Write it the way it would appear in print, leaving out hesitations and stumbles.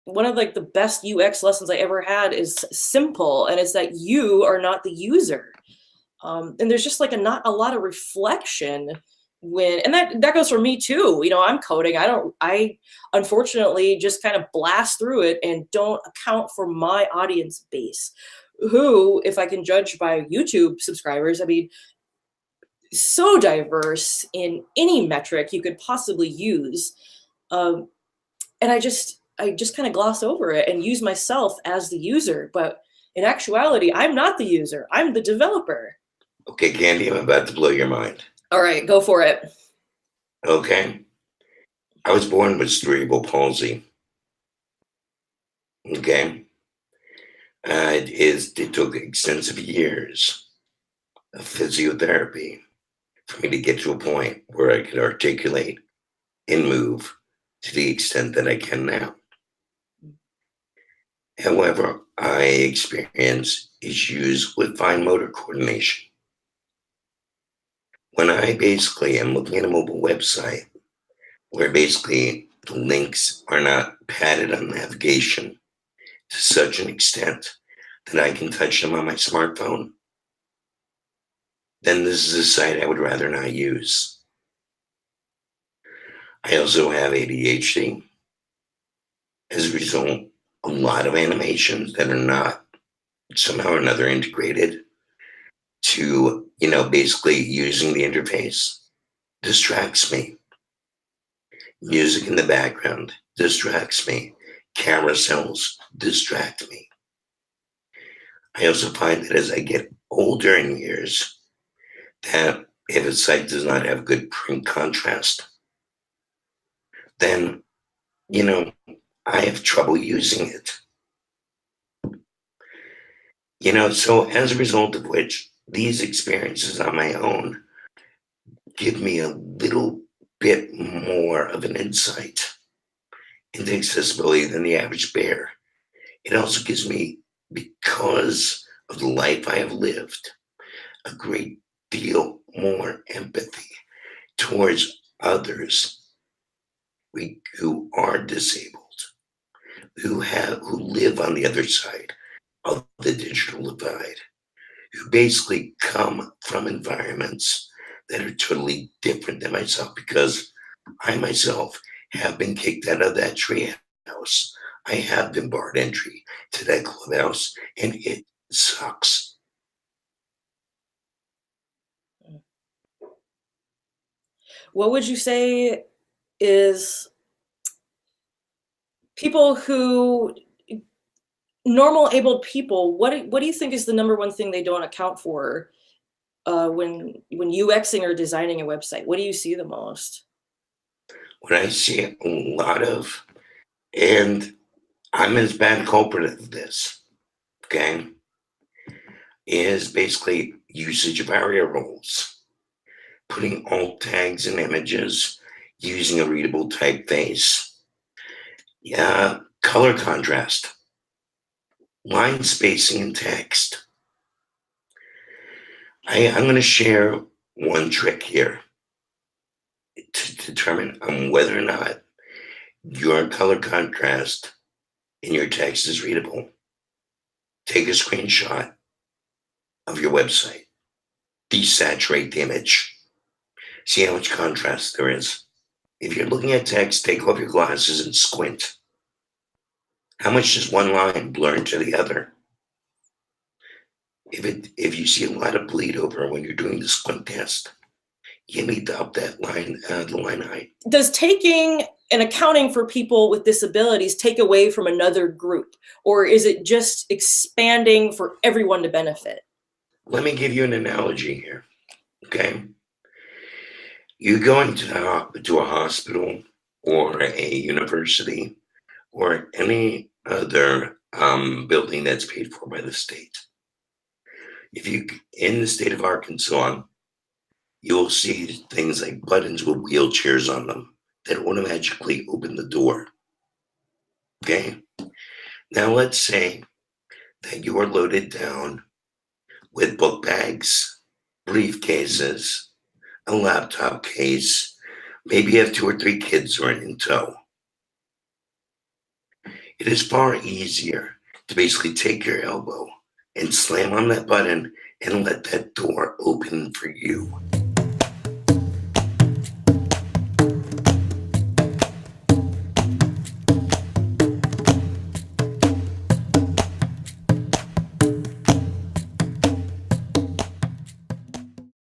one of like the best UX lessons I ever had is simple, and it's that you are not the user. And there's just like not a lot of reflection when, and that goes for me too. You know, I'm coding. I unfortunately just kind of blast through it and don't account for my audience base, who, if I can judge by YouTube subscribers, I mean, so diverse in any metric you could possibly use. And I just kind of gloss over it and use myself as the user. But in actuality, I'm not the user. I'm the developer. Okay, Candy, I'm about to blow your mind. All right, go for it. Okay. I was born with cerebral palsy. Okay. It took extensive years of physiotherapy for me to get to a point where I could articulate and move to the extent that I can now. However, I experience issues with fine motor coordination. When I basically am looking at a mobile website where basically the links are not padded on navigation to such an extent that I can touch them on my smartphone, then this is a site I would rather not use. I also have ADHD. As a result, a lot of animations that are not somehow or another integrated to, basically using the interface distracts me. Music in the background distracts me. Carousels distract me. I also find that as I get older in years, that if a site does not have good print contrast, then, I have trouble using it. So as a result of which, these experiences on my own give me a little bit more of an insight into accessibility than the average bear. It also gives me, because of the life I have lived, a great deal more empathy towards others who are disabled, who live on the other side of the digital divide, who basically come from environments that are totally different than myself, because I myself have been kicked out of that tree house. I have been barred entry to that clubhouse, and it sucks. What would you say is people who, normal abled people, what do you think is the number one thing they don't account for when UXing or designing a website? What do you see the most? What I see a lot of, and I'm as bad culprit of this, okay, is basically usage of area roles, putting alt tags in images, using a readable typeface, color contrast, line spacing in text. I'm going to share one trick here to determine whether or not your color contrast in your text is readable. Take a screenshot of your website, desaturate the image, see how much contrast there is. If you're looking at text, take off your glasses and squint. How much does one line blur into the other? If you see a lot of bleed over when you're doing the squint test, you need to up that line, the line height. Does taking and accounting for people with disabilities take away from another group, or is it just expanding for everyone to benefit? Let me give you an analogy here, okay? You go into a hospital or a university or any other building that's paid for by the state. If you, in the state of Arkansas, you'll see things like buttons with wheelchairs on them that automatically open the door. Okay? Now let's say that you're loaded down with book bags, briefcases, a laptop case, maybe you have 2 or 3 kids who are in tow. It is far easier to basically take your elbow and slam on that button and let that door open for you.